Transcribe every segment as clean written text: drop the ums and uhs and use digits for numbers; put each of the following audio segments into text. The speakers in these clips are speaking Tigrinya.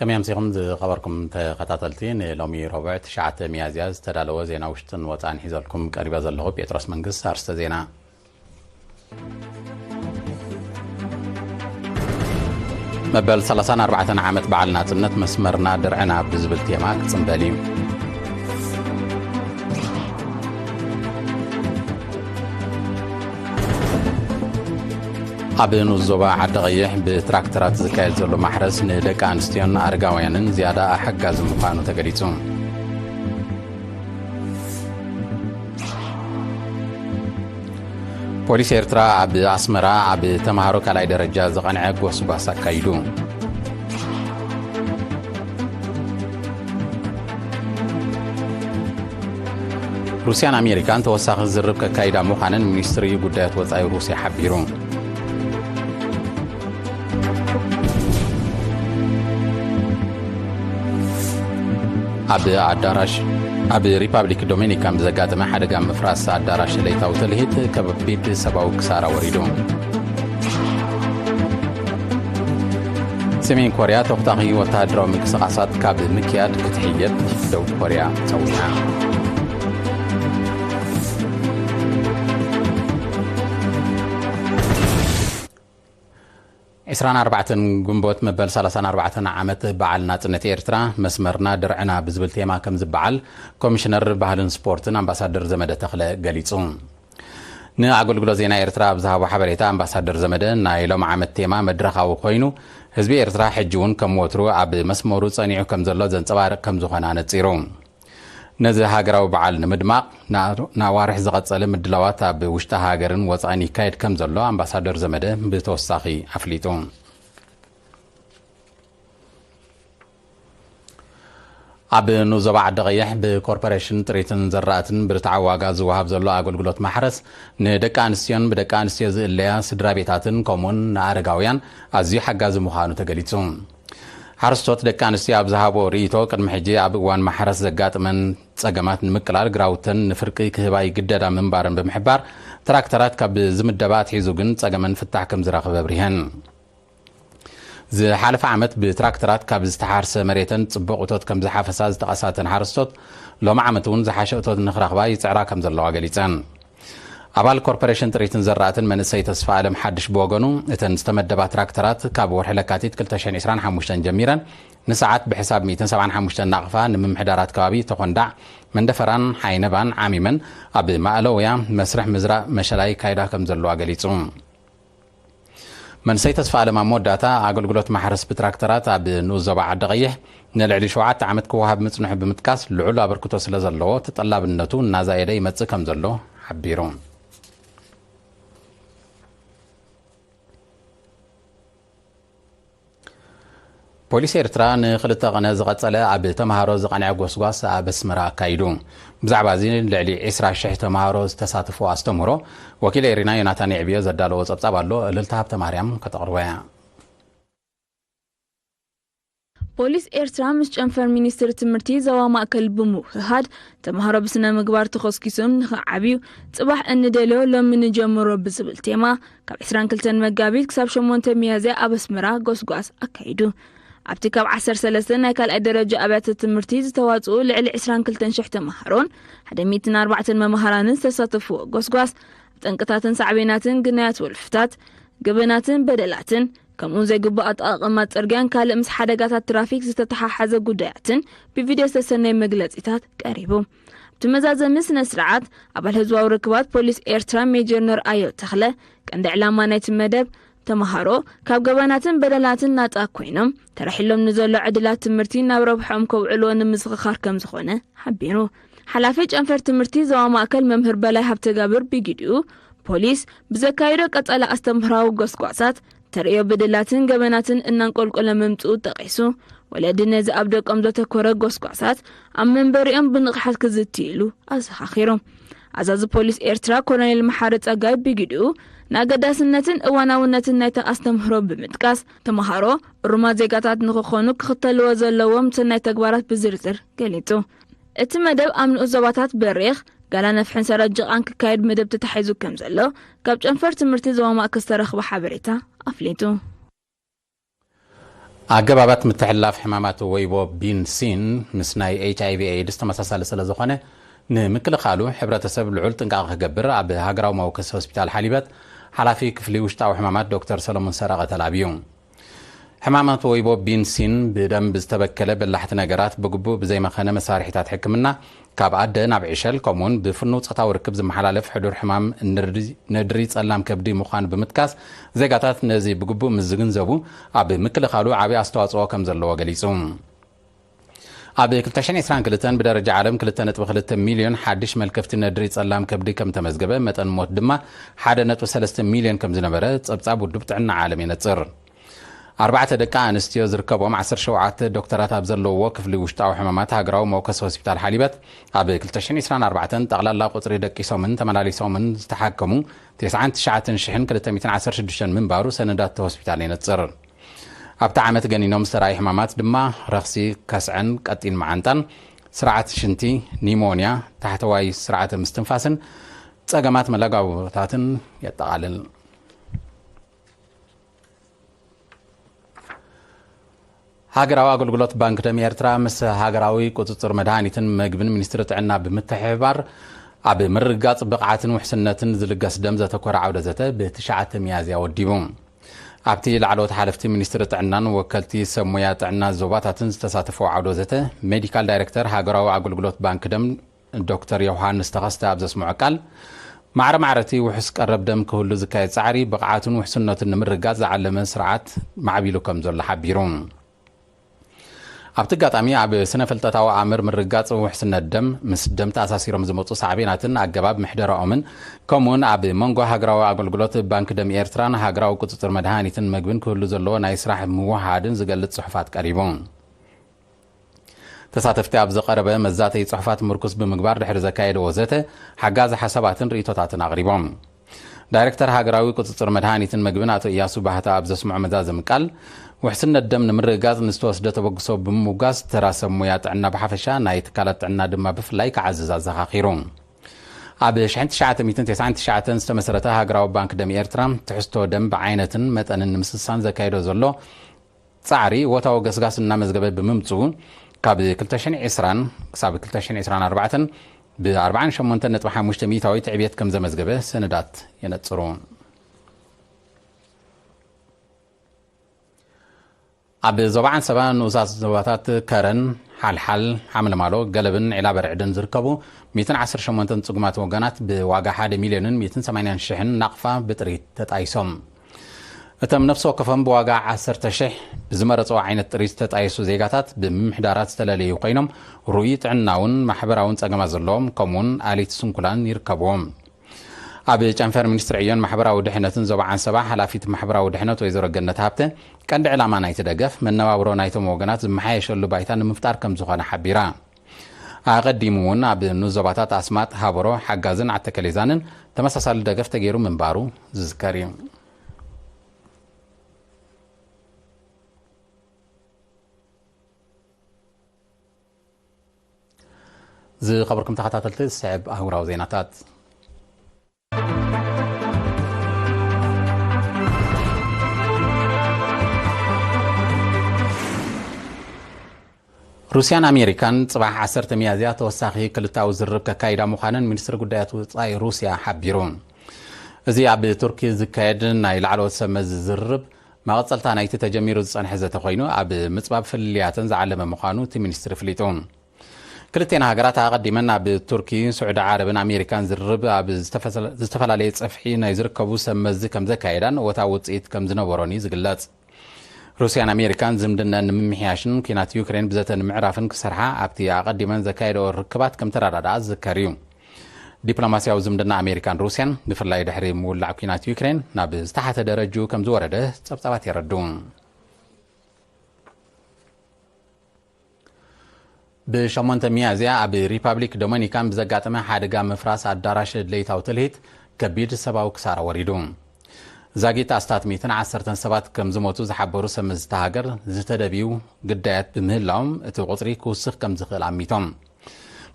كم يمسيكم خبركم تقاتلتين لومي ربع تشعة ميازياز تدالو زينا وشتن وطان حيزالكم قريبا زلغو بيترس منقص هارست زينا مبال 34 عامت بعلنا تنت مسمرنا درعنا بزبل تيماك تصنبالي أبنو الزوبا عد غيح بتراكترات زكاية زلو محرس ندك أنستيون أرقاويانن زيادة أحق زمقانو تقريتون بوليس إرترا عب أسمرا عب تمهارو كالاي درجة زغنعق وصباسا كايدو روسيان أمريكان توساق الزرب كايدا مخانن منستري قدات وطاي روسيا حبيرون أب ريبابليك دومينيكان بزقات ما حدا قام مفراس عداراش ليتا وتلهيت كببيت سباو كسارة وريدون سمين كوريا تغتغي وتادرو مكسقاسات كاب مكياد كتحيب دو كوريا تسويها إسران 4 جنبوت مبل 34 عامت بعلنا تنت إرترا مسمرنا درعنا بزبل تيما كم زبعل كوميشنر بهالن سبورتن أمباسادر زمدة تخلى قليتون نأقول قلو زينا إرترا بزهاب وحبريتا أمباسادر زمدة نايلوم عامت تيما مدرخا وخوينو حزبي إرترا حجون كم وترو عب مسمورو صانيعو كم زلو زنصبارق كم زخانا نتصيرون نزه هاجراو بعل نمدماق نوارح زغط سلم الدلوات بوشتا هاجرن وصاني كايد كم زلو أمباسادر زمدة بتوساقي أفليتون عب نوزو بعد غيح بكوربوريشن تريتن زراتن برتعواقا زوهاب زلو أقول قلوت محرس ندكانسيون بدكانسيز الليا سدرابيتاتن كومون نارقاويان أزي حقاز مخانو تقليتون حرستوت دكانسي أبزهابو ريتو قد محجي أبقوان محرس زقات من تساقمات نمكلال قراوتن نفرقي كهباي قدادا منبارن بمحبار تراكترات كاب زمدبات حيزوغن تساقمن فتاحكم زراق ببريهن زي حالف عامت بتراكترات كاب زتحارس مريتن تبقوتوت كم زحافساز تقاساتن حرستوت لو معمتون زحاشوتوت نخراخبا يتعرا كم زلو عقليتان أبال كوربوريشن تريتن زراتن من السيد تسفالم حدش بوغنو اتن استمدبا تراكترات كاب ورحلكاتيت كلتاشين إسران حموشتن جميرا نساعات بحساب 275 ناقفا نمم حدارات كوابي تقندع من دفران حينبان عاميمن أب مألويا مسرح مزرع مشلاي كايدا كم زلو عقليتون من سيد تسفالم عمود داتا عقل قلوت محرس بتراكترات أب نوزو بعد غيح نلعلي شوعات عمد كوهاب متنوح بمتكاس لعلا بركتو سلازلو تطلاب النتو نازا يدي متس كم زلو حبيرون بوليس إرترا نخلط غنز غطلة أب تمهارو زقنع غوسغاس أب اسمرا كايدو بزعبا زين لعلي إسرا شح تمهارو تساتفو أستمرو وكيل إيرينا يوناتان عبيو زدالو صبصابالو للتهاب تماريام كتقرويا بوليس إرترا مش أنفر مينستر تمرتي زوا مأكل بمو هاد تمهارو بسنا مقبار تخصكيسون نخ عبيو صباح أن دلو لما نجمرو بزبل تيما كاب إسران كلتن مقابيل كساب شمون تميازي أب اسمرا غوسغاس أكايدو عبتكاب 10 سلسلة نايكال أدرجة أبعت التمرتي زتواصلوا لعلي عسران كلتن شحت مهارون حدا 104 ممهران تساتفوا غوسغاس تنقطاتن صعبيناتن قنايات والفتات قبناتن بدلاتن كمون زي قبقات أقمات أرقان كالمس حدقات ترافيك زتتحاحز قداياتن بفيديو سلسلة مقلتيتات قريبو بتمزازة مسنا سرعات أبال هزوا وركبات بوليس إيرترا ميجرنر آيو تخلى كان دعلاما نايت المدب تمهارو كاب قباناتن بدلاتن نات أكوينم ترحلهم نزولو عدلات تمرتين نابربحهم كوعلو نمزغخار كم زخونة حبينو حلافيج أنفر تمرتي زوا ماكل ممهر بلاي هبتقابر بيجيديو بوليس بزكايرو قطعلا أستمهراو قسقواسات تريو بدلاتن قباناتن إنان قلقل ممتو تقيسو ولدن زي أبدو قمزو تكورا قسقواسات أمن بريم بنقحات كزتيلو أزخاخيرو عزاز بوليس إيرترا كورانيل محارت أقايب بيجيديو ناقداسنتن اواناونتن نايتا أستمهرو بمتكاس تمهارو الرما زيقاتات نخوخونو كختلوا زلوهم تناي تقبارات بزرزر قليتو اتمدب أمن أزواتات بريخ قالا نفحن سراجق عنك كايد مدب تتحيزو كمزلو كابج أنفر تمرتي زواما أكسترخ بحابريتا أفليتو ኣገባባት ምትሕልላፍ ሕማማት ወይቦ ቢንሲን ምስ ናይ HIV AIDS ተመሳሳሊ ስለ ዝኾነ ንምክልኻሉ ሕብረተሰብ ልዑል ጥንቃቐ ክገብር ኣብ ሃገራዊ መወከሲ ሆስፒታል ሓሊበት ሓላፊ ክፍሊ ውሽጣዊ ሕማማት ዶክተር ሰሎሞን ሰረቐ ተላብዩ ሕማማት ወይቦ ቢንሲን ብደንብ ዝተበከለ በላሕቲ ነገራት ብግቡእ ብዘይመኸነ መሳርሒታት ሕክምና ካብ ኣደ ናብ ዕሸል ከምኡውን ብፍኑው ፆታዊ ርክብ ዝመሓላለፍ ሕዱር ሕማም ነድሪ ጸላም ከብዲ ምዃኑ ብምጥቃስ ዜጋታት ነዚ ብግቡእ ምስ ዝግንዘቡ ኣብ ምክልኻሉ ዓብዪ ኣስተዋፅኦ ከም ዘለዎ ገሊጹ ኣብ 2022 ብደረጃ ዓለም 2.2 ሚልዮን ሓድሽ መልከፍቲ ነድሪ ጸላም ከብዲ ከም ተመዝገበ መጠን ሞት ድማ 1.3 ሚልዮን ከም ዝነበረ ጸብጻብ ውድብ ጥዕና ዓለም ይነጽር 4 ደቂ ኣንስትዮ ዝርከቦም 17 ዶክተራት ኣብ ዘለውዎ ክፍሊ ውሽጣዊ ሕማማት ሃገራዊ መወከሲ ሆስፒታል ሓሊበት ኣብ 2024 ጠቕላላ ቁፅሪ ደቂሶምን ተመላሊሶምን ዝተሓከሙ 99216 ምንባሩ ሰነዳት ሆስፒታል ይነጽር ኣብቲ ዓመት ገኒኖም ዝተረኣዩ ሕማማት ድማ ረኽሲ ከስዕን ቀጢን መዓንጣን ስርዓት ሽንቲ ኒሞንያ ታሕተዋይ ስርዓተ ምስትንፋስን ጸገማት መለጋቦታትን የጠቓልል ሃገራዊ ኣገልግሎት ባንክ ደም ኤርትራ ምስ ሃገራዊ ቁፅፅር መድሃኒትን ምግብን ሚኒስትሪ ጥዕና ብምትሕብባር ኣብ ምርጋጽ ብቕዓትን ውሕስነትን ዝልገስ ደም ዘተኮረ ዓውደ ዘተ ብ9 ሚያዝያ ወዲቡ ኣብቲ ላዕለዎት ሓለፍቲ ሚኒስትሪ ጥዕናን ወከልቲ ሰብ ሞያ ጥዕና ዞባታትን ዝተሳተፈው ዓውደ ዘተ ሜዲካል ዳይሬክተር ሃገራዊ ኣገልግሎት ባንክ ደም ዶክተር ዮሃንስ ተኸስተ ኣብ ዘስምዖ ቃል ማዕረማዕረቲ ውሕስ ቀረብ ደም ክህሉ ዝካየድ ጻዕሪ ብቕዓትን ውሕስነትን ንምርጋጽ ዝዓለመ ስርዓት ማዕቢሉ ከም ዘሎ ሓቢሩ ኣብቲ ኣጋጣሚ ኣብ ስነ ፍልጠታዊ ኣምር ምርጋጽ ውሕስነት ደም ምስ ደም ተኣሳሲሮም ዝመፁ ሳዕቤናትን ኣገባብ ምሕደራኦምን ከምኡውን ኣብ መንጎ ሃገራዊ ኣገልግሎት ባንክ ደም ኤርትራን ሃገራዊ ቁፅፅር መድሃኒትን ምግብን ክህሉ ዘለዎ ናይ ስራሕ ምውሃድን ዝገልጽ ጽሑፋት ቀሪቡ ተሳተፍቲ ኣብ ዝቐረበ መዛተይ ጽሑፋት ምርኩስ ብምግባር ድሕሪ ዘካየደ ወዘተ ሓጋዚ ሓሳባትን ርእቶታትን ኣቕሪቦም ዳይሬክተር ሃገራዊ ቁፅፅር መድሃኒትን ምግብን ኣቶ ኢያሱ ባህታ ኣብ ዘስምዖ መዛዘም ቃል ውሕስነት ደም ንምርጋጽ ንዝተወስደ ተበግሶ ብምውጋዝ ተራ ሰብ ሞያ ጥዕና ብሓፈሻ ናይ ትካላት ጥዕና ድማ ብፍላይ ክዓዝዝ ኣዘኻኺሩ ኣብ 1999 ዝተመስረተ ሃገራዊ ባንክ ደም ኤርትራ ትሕዝቶ ደም ብዓይነትን መጠንን ንምስሳን ዘካይዶ ዘሎ ጻዕሪ ወታዊ ገስጋስ እናመዝገበ ብምምጽኡ ካብ 2020 ክሳብ 2024 ብ48.5 ሚታዊ ትዕብየት ከም ዘመዝገበ ሰነዳት የነጽሩ ኣብ ዞባዓን ሰባ ንኡሳት ዞባታት ከረን ሓልሓል ሓምለማሎ ገለብን ዒላ በርዕድን ዝርከቡ 118 ጽጉማት ወገናት ብዋጋ 1 ሚልዮንን 180,000 ናቕፋ ብጥሪት ተጣይሶም እቶም ነፍሲ ወከፎም ብዋጋ 10,000 ብዝመረፅዎ ዓይነት ጥሪት ተጣይሱ ዜጋታት ብምምሕዳራት ዝተለለዩ ኮይኖም ሩይ ጥዕናውን ማሕበራውን ጸገማት ዘለዎም ከምኡውን ኣሊት ስንኩላን ይርከብዎም ኣብ ጨንፈር ሚኒስትሪ ዕዮን ማሕበራዊ ድሕነትን ዞባዓን ሰባ ሓላፊት ማሕበራዊ ድሕነት ወይዘሮ ገነት ሃብተ ቀንዲ ዕላማ ናይቲ ደገፍ መነባብሮ ናይቶም ወገናት ዝመሓየሸሉ ባይታ ንምፍጣር ከም ዝኾነ ሓቢራ ኣቐዲሙ እውን ኣብ ንዞባታት ኣስማጥ ሃበሮ ሓጋዝን ዓተከሌዛንን ተመሳሳሊ ደገፍ ተገይሩ ምንባሩ ዝዝከር እዩ ዝኸበርኩም ተኸታተልቲ ዝስዕብ ኣህጉራዊ ዜናታት ሩስያን ኣሜሪካን ጽባሕ 10 ሚያዝያ ተወሳኺ ክልታዊ ዝርብ ከካይዳ ምዃነን ሚኒስትሪ ጉዳያት ወጻኢ ሩስያ ሓቢሩ እዚ ኣብ ቱርኪ ዝካየድ ናይ ላዕለዎት ሰመዝ ዝርብ መቐጸልታ ናይቲ ተጀሚሩ ዝጸንሐ ዘተ ኮይኑ ኣብ ምጽባብ ፍልልያትን ዝዓለመ ምዃኑ እቲ ሚኒስትሪ ፍሊጡ ክልቴና ሃገራት ኣቐዲመን ኣብ ቱርኪ ስዑድ ዓረብን ኣሜሪካን ዝርብ ኣብ ዝተፈላለየ ጽፍሒ ናይ ዝርከቡ ሰመዚ ከም ዘካየዳን ወታ ውጽኢት ከም ዝነበሮን ዝግለጽ ሩስያን ኣሜሪካን ዝምድነን ንምምሕያሽን ኩናት ዩክሬን ብዘተ ንምዕራፍን ክሰርሓ ኣብቲ ኣቐዲመን ዘካየደኦ ርክባት ከም ተረዳድኣ ዝዝከር እዩ ዲፕሎማስያዊ ዝምድና ኣሜሪካን ሩስያን ብፍላይ ድሕሪ ምውላዕ ኩናት ዩክሬን ናብ ዝተሓተ ደረጅኡ ከም ዝወረደ ጸብጻባት የረዱ ብ8 ሚያዝያ ኣብ ሪፐብሊክ ዶሚኒካን ብዘጋጠመ ሓደጋ ምፍራስ ኣዳራሽ ድሌታዊ ትልሂት ከቢድ ሰብኣዊ ክሳራ ወሪዱ ዛጊት ኣስታት 110 ሰባት ከም ዝሞቱ ዝሓበሩ ሰመዝቲ ሃገር ዝተደብዩ ግዳያት ብምህላዎም እቲ ቁፅሪ ክውስኽ ከም ዝኽእል ኣሚቶም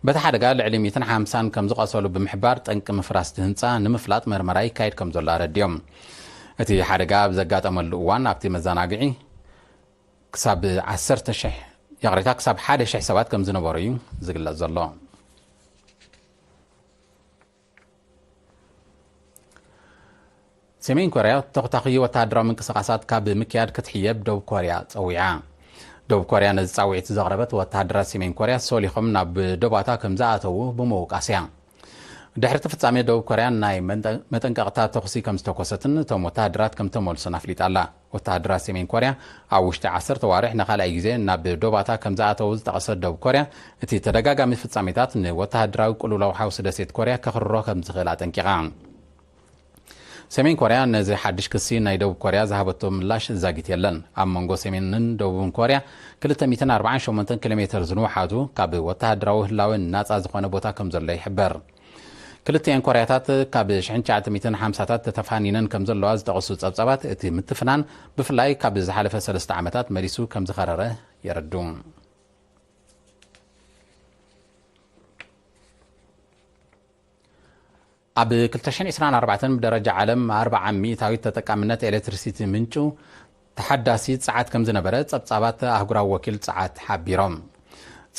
በቲ ሓደጋ ልዕሊ 150 ከም ዝቆሰሉ ብምሕባር ጠንቂ ምፍራስቲ ህንፃ ንምፍላጥ መርመራ ይካየድ ከም ዘሎ ኣረድዮም እቲ ሓደጋ ኣብ ዘጋጠመሉ እዋን ኣብቲ መዘናግዒ ክሳብ 10,000 يغريتا كساب 1,000 سبات كم زنبورو እዩ ዝግለጽ ዘሎ ሰሜን ኮርያ ተኸታኺ ወታደራዊ ምንቅስቓሳት ካብ ምክያድ ክትሕየብ ደቡብ ኮርያ ፀዊዓ ደቡብ ኮርያ ነዚ ፃውዒት ዘቕረበት ወታደራት ሰሜን ኮርያ ሰሊኾም ናብ ደባታ ከም ዝኣተዉ ብምውቃስያ ድሕሪ ፍጻሜ ደቡብ ኮርያ ናይ መጠንቀቕታ ተኽሲ ከም ዝተኮሰትን እቶም ወታደራት ከም ተመልሱን ኣፍሊጣላ ወታደራት ሰሜን ኮርያ ኣብ ውሽጢ 10 ተዋርሕ ንኻልኣይ ግዜ ናብ ደባታ ከም ዝኣተዉ ዝጠቐሰት ደቡብ ኮርያ እቲ ተደጋጋሚ ፍጻሜታት ንወታደራዊ ቅልውላው ሓውሲ ደሴት ኮርያ ከኽርሮ ከም ዝኽእል ኣጠንቂቓ ሰሜን ኮርያ ነዚ ሓድሽ ክሲ ናይ ደቡብ ኮርያ ዝሃበቶ ምላሽ ዛጊት የለን ኣብ መንጎ ሰሜንን ደቡብን ኮርያ 248 ኪሎ ሜትር ዝንውሓቱ ካብ ወታደራዊ ህላዊ ናጻ ዝኾነ ቦታ ከም ዘሎ ይሕበር ክልቲአን ኮርያታት ካብ 1950ታት ተተፋኒነን ከም ዘለዋ ዝጠቕሱ ጸብጻባት እቲ ምትፍናን ብፍላይ ካብ ዝሓለፈ 3 ዓመታት መሊሱ ከም ዝኸረረ የረዱ ኣብ 2024 ብደረጃ ዓለም 40 ሚእታዊት ተጠቃምነት ኤሌክትሪሲቲ ምንጩ ተሓዳሲ ፀዓት ከም ዝነበረ ጸብጻባት ኣህጉራዊ ወኪል ፀዓት ሓቢሮም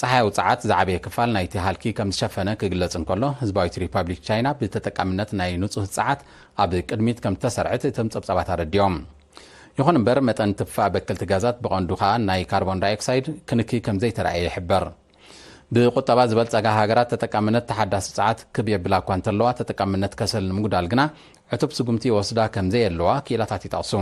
ፀሓያዊ ፀዓት ዝዓበየ ክፋል ናይቲ ሃልኪ ከም ዝሸፈነ ክግለጽ እንከሎ ህዝባዊት ሪፓብሊክ ቻይና ብተጠቃምነት ናይ ንጹህ ፀዓት ኣብ ቅድሚት ከም ተሰርዐት እቶም ጸብጻባት ኣረዲዮም ይኹን እምበር መጠን ትፋእ በከልቲ ጋዛት ብቐንዱ ኸኣ ናይ ካርቦን ዳይኦክሳይድ ክንኪ ከም ዘይተረኣየ ይሕበር ብቁጠባ ዝበልጸጋ ሃገራት ተጠቃምነት ተሓዳሲ ፀዓት ክብ የብላ እኳ እንተለዋ ተጠቃምነት ከሰል ንምጉዳል ግና ዕቱብ ስጉምቲ ወስዳ ከም ዘየለዋ ክኢላታት ይጠቕሱ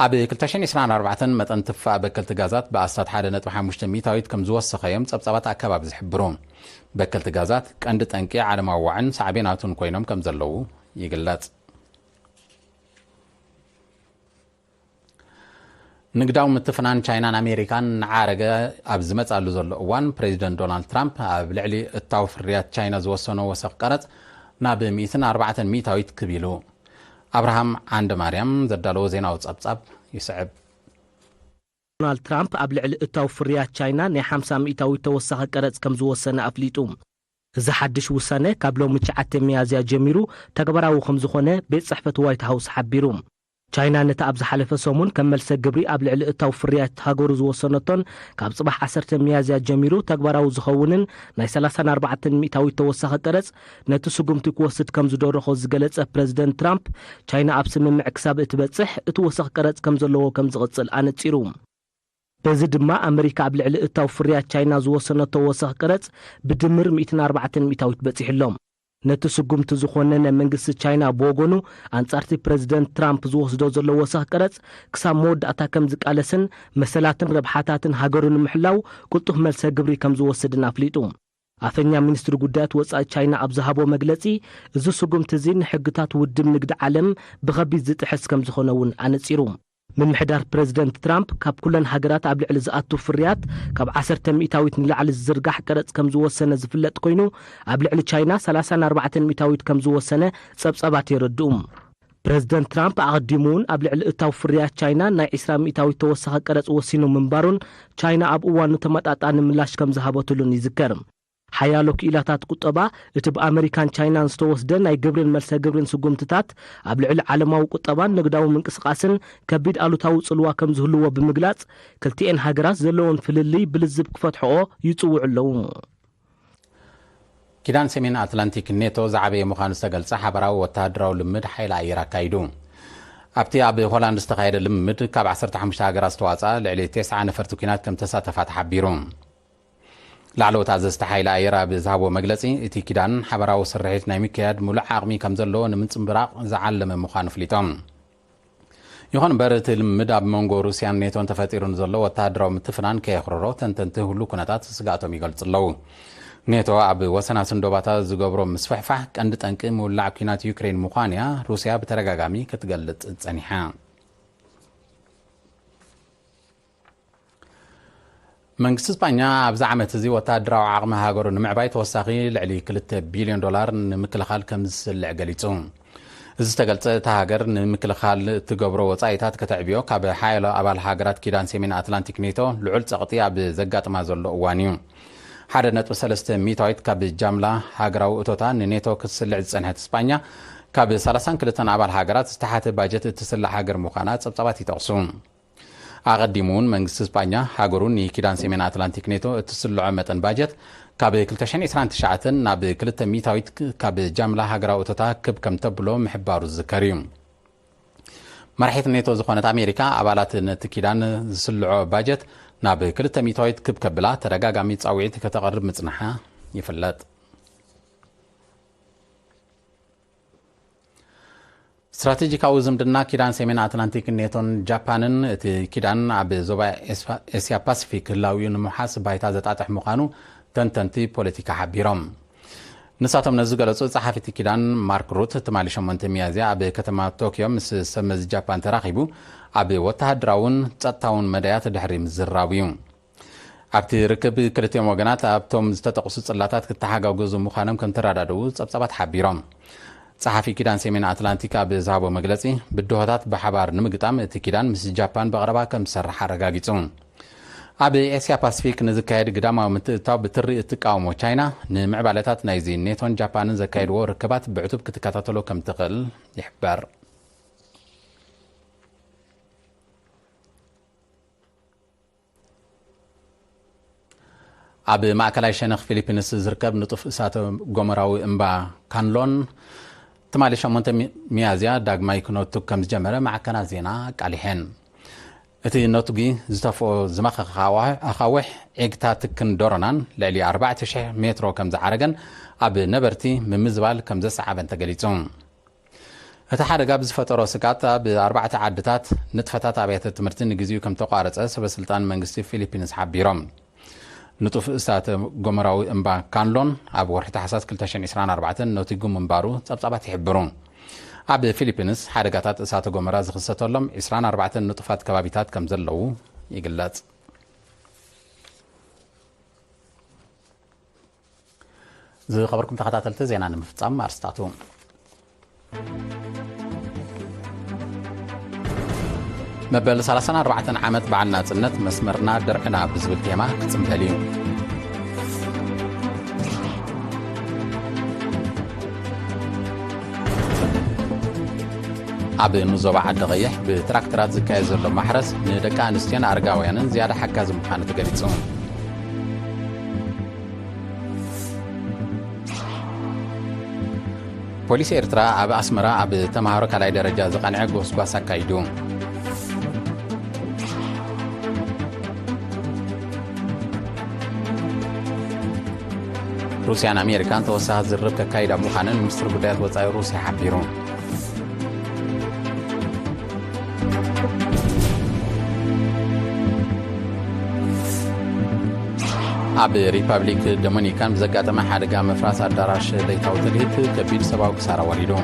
ኣብ 2024 መጠን ትፋእ በከልቲ ጋዛት ብኣስታት 1.5 ሚእታዊት ከም ዝወሰኸዮም ጸብጻባት ኣከባቢ ዝሕብሩ በከልቲ ጋዛት ቀንዲ ጠንቂ ዓለማዊ ዋዕን ሳዕቤናቱን ኮይኖም ከም ዘለዉ ይግለጽ ንግዳዊ ምትፍናን ቻይናን ኣሜሪካን ዓረገ ኣብ ዝመጻሉ ዘሎ እዋን ፕሬዚደንት ዶናልድ ትራምፕ ኣብ ልዕሊ እታዊ ፍርያት ቻይና ዝወሰኖ ወሰኽ ቀረጽ ናብ 140 ሚእታዊት ክቢሉ አብርሃም አንድ ማርያም ዘዳለው ዜናው ጸብጻብ ይስዕብ ዶናልድ ትራምፕ ኣብ ልዕሊ እታዊ ፍርያት ቻይና ናይ 50 ሚእታዊት ተወሳኺ ቀረጽ ከም ዝወሰነ ኣፍሊጡ እዚ ሓድሽ ውሳነ ካብ ሎሚ 9 ሚያዝያ ጀሚሩ ተግባራዊ ከም ዝኾነ ቤት ጽሕፈት ዋይት ሃውስ ሓቢሩ ቻይና ነታ ኣብ ዝሓለፈ ሰሙን ከም መልሰ ግብሪ ኣብ ልዕሊ እታዊ ፍርያት ሃገሩ ዝወሰነቶን ካብ ጽባሕ 10 ሚያዝያ ጀሚሩ ተግባራዊ ዝኸውንን ናይ 34 ሚእታዊት ተወሳኺ ቀረጽ ነቲ ስጉምቲ ክወስድ ከም ዝደረኾ ዝገለጸ ፕሬዚደንት ትራምፕ ቻይና ኣብ ስምምዕ ክሳብ እትበጽሕ እቲ ወሰኽ ቀረጽ ከም ዘለዎ ከም ዝቕጽል ኣነጺሩ በዚ ድማ ኣሜሪካ ኣብ ልዕሊ እታዊ ፍርያት ቻይና ዝወሰነቶ ወሰኽ ቀረጽ ብድምር 140 ሚእታዊት በጺሕሎም ነቲ ስጉምቲ ዝኾነ መንግስቲ ቻይና ብወገኑ አንጻርቲ ፕሬዚደንት ትራምፕ ዝወስዶ ዘሎ ወሰኽ ቀረጽ ክሳብ መወዳእታ ከም ዝቃለስን መሰላትን ረብሓታትን ሃገሩን ምሕላው ቁልጡፍ መልሰ ግብሪ ከም ዝወስድን ኣፍሊጡ ኣፈኛ ሚኒስትሪ ጉዳያት ወጻኢ ቻይና ኣብ ዝሃቦ መግለጺ እዚ ስጉምቲ እዚ ንሕግታት ውድብ ንግዲ ዓለም ብኸቢድ ዝጥሕስ ከም ዝኾነ እውን ኣነጺሩ ምምሕዳር ፕሬዚደንት ትራምፕ ካብ ኩለን ሃገራት ኣብ ልዕሊ ዝኣቱ ፍርያት ካብ 10 ሚእታዊት ንላዕሊ ዝዝርጋሕ ቀረጽ ከም ዝወሰነ ዝፍለጥ ኮይኑ ኣብ ልዕሊ ቻይና 34 ሚእታዊት ከም ዝወሰነ ጸብጻባት ይረድኡ ፕሬዚደንት ትራምፕ ኣቐዲሙን ኣብ ልዕሊ እታዊ ፍርያት ቻይና ናይ 20 ሚእታዊት ተወሳኺ ቀረጽ ወሲኑ ምንባሩን ቻይና ኣብ እዋኑ ተመጣጣኒ ምላሽ ከም ዝሃበትሉን ይዝከር ሓያሎ ክኢላታት ቁጠባ እቲ ብኣሜሪካን ቻይናን ዝተወስደ ናይ ግብርን መልሰ ግብርን ስጉምትታት ኣብ ልዕሊ ዓለማዊ ቁጠባን ንግዳዊ ምንቅስቓስን ከቢድ ኣሉታዊ ጽልዋ ከም ዝህልዎ ብምግላጽ ክልቲአን ሃገራት ዘለዎን ፍልልይ ብልዝብ ክፈትሕኦ ይጽውዑ ኣለዉ ኪዳን ሰሜን ኣትላንቲክ ኔቶ ዝዓበየ ምዃኑ ዝተገልጸ ሓበራዊ ወታደራዊ ልምድ ሓይሊ ኣየር ኣካይዱ ኣብቲ ኣብ ሆላንድ ዝተኻየደ ልምድ ካብ 15 ሃገራት ዝተዋፅአ ልዕሊ 9 ነፈርቲ ኩናት ከም ተሳተፋ ተሓቢሩ ላዕለዎት ኣዘዝቲ ሓይሊ ኣየር ኣብ ዝሃቦ መግለጺ እቲ ኪዳን ሓበራዊ ስርሒት ናይ ምክያድ ሙሉእ ዓቕሚ ከም ዘለዎ ንምጽምብራቕ ዝዓለመ ምዃኑ ፍሊጦም ይኹን እምበር እቲ ልምድ ኣብ መንጎ ሩስያን ኔቶን ተፈጢሩን ዘሎ ወታደራዊ ምትፍናን ከየኽርሮ ተንተንቲ ሁሉ ኩነታት ስጋቶም ይገልጹ ኣለዉ ኔቶ ኣብ ወሰና ስንዶባታ ዝገብሮ ምስፍሕፋሕ ቀንዲ ጠንቂ ምውላዕ ኩናት ዩክሬን ምዃን እያ ሩስያ ብተደጋጋሚ ክትገልጽ ጸኒሓ መንግስቲ እስጳኛ ኣብዚ ዓመት እዚ ወታደራዊ ዓቕሚ ሃገሩ ንምዕባይ ተወሳኺ ልዕሊ $2 ቢልዮን ንምክልኻል ከም ዝስልዕ ገሊጹ እዚ ዝተገልጸ እታ ሃገር ንምክልኻል እትገብሮ ወጻኢታት ከተዕብዮ ካብ ሓያሎ ኣባል ሃገራት ኪዳን ሰሜን ኣትላንቲክ ኔቶ ልዑል ጸቕጢ ኣብ ዘጋጥማ ዘሎ እዋን እዩ 1.3 ሚእታዊት ካብ ጃምላ ሃገራዊ እቶታ ንኔቶ ክትስልዕ ዝጸንሐት እስጳኛ ካብ 32 ኣባል ሃገራት ዝተሓተ ባጀት እትስልዕ ሃገር ምዃና ጸብጻባት ይጠቕሱ أقدمون منجس إسبانيا هاجرون كيدان سيمين أتلانتيك نيتو تسلع متن باجت كاب كلتشين إسران تشعتن ناب كلت ميتاويت كاب جاملة هاجرا أوتتا كب كم تبلو محبار الزكريم مرحيت نيتو زخونة أمريكا عبالات نتكيدان زسلع باجت ناب كلت ميتاويت كب كبلا ترجع ميت أوعيت كتقرب متنحة يفلت استراتيجيكاو زمدنا كيدان سيمين أتلانتيك نيتون جابانن كيدان عب زوبا اسيا باسفيك لاويون محاسب بايتا زتاتح مخانو تنتنتي بوليتيكا حبيرم نساتم نزغلصو صحافي كيدان مارك روت تمالي شمنت ميازيا عب كتما طوكيو مس سمز جابان تراخيبو عب وتهدراون صطاون مدايات دحري مزراويو عبتي ركب كلتيوم وغنات ابتوم زتتقصو صلاتات كتحاغاغزو مخانم كم ترادادو صبصبات حبيرم صحافي كيدان سيمين أتلانتيكا بزهابو مجلسي بدوهاتات بحبار نمجتام تكيدان مس جابان بغربا كم سرح رجاجيتون أبي آسيا باسفيك نزكايد قدامه متتاب بتري تقاومو تشاينا نمعبالتات نايزين نيتون جابان زكايد وركبات بعتوب كتكاتاتلو كم تقل يحبر أبي معكلاي شنخ فيليبينس زركب نطف ساتو غومراوي امبا كانلون تمالي شمونت ميازيا داغماي كنوتو كم جمره مع كنا زينا قاليهن اتي نوتغي زتفو زمخ اخاوح ايغتا تكن دورنان للي 4000 متر كم زعرغن اب نبرتي ممزبال كم زسعبن تغليصون اتا حدغا بزفترو سقاطا ب4 عدتات نطفتات ابيات تمرتن غزيو كم تقارص سبسلطان منغستي فيليبينس حبيرم نطف استات غمراوي امبا كانلون اب ورحت حساس 2024 نوتيغو منبارو صبصبات يحبرون اب فيليبينس حدغاتات استات غمرا زخصتلهم 24 نطفات كبابيتات كم زلو يغلص زي خبركم تخاتلت زينا نمفصام ارستاتو مبل 34 عامت بعنا صنت مسمرنا درعنا بزبل تيما كتصمبليو ابي نزوبا عد غيح بتراكترات زكاي زلو محرس ندكا انستيان ارغاويانن زياده حكاز مخانه تغليصون بوليس إرترا اب اسمرا اب تمهارو كلاي درجه زقنع غوسباسا كايدو روسيا أمريكان توسع زرب كايدا مخانن مستر بدايات وصاي روسيا حبيرون اب ريبابليك دومينيكان بزغاطمه حدغا مفراس اداراش ليتاو تليت كبير سباو كسارا وليدو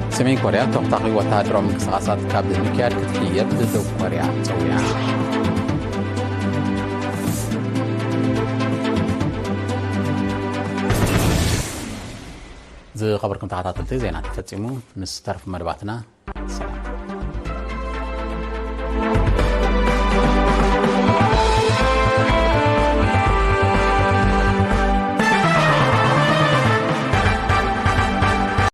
سمين كوريا تقطعي وتادرو مكساسات كابل مكياد كتحيات دو كوريا تسويا زي خبركم تحتاتلتي زينا تفتصمو نسترف مدباتنا